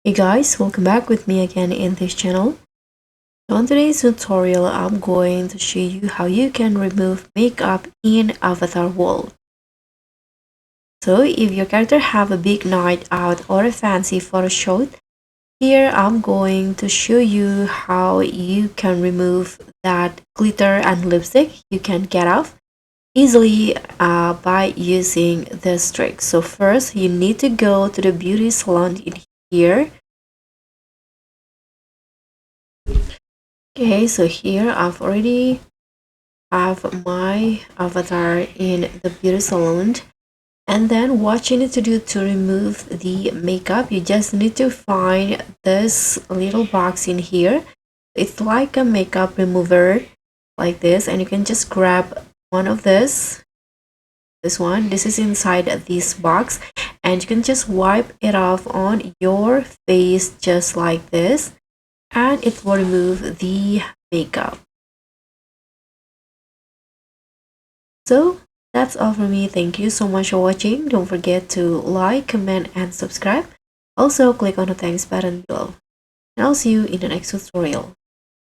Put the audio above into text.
Hey guys, welcome back with me again in this channel. So on today's tutorial, I'm going to show you how you can remove makeup in Avatar World. So if your character have a big night out or a fancy photo shoot, here I'm going to show you how you can remove that glitter and lipstick you can get off easily by using this trick. So first you need to go to the beauty salon in here. Okay, so here I've already have my avatar in the beauty salon, and then what you need to do to remove the makeup, you just need to find this little box in here. It's like a makeup remover like this, and you can just grab one of this one. This is inside this box, and you can just wipe it off on your face just like this, and it will remove the makeup. So that's all for me. Thank you so much for watching. Don't forget to like, comment, and subscribe. Also click on the thanks button below. And I'll see you in the next tutorial.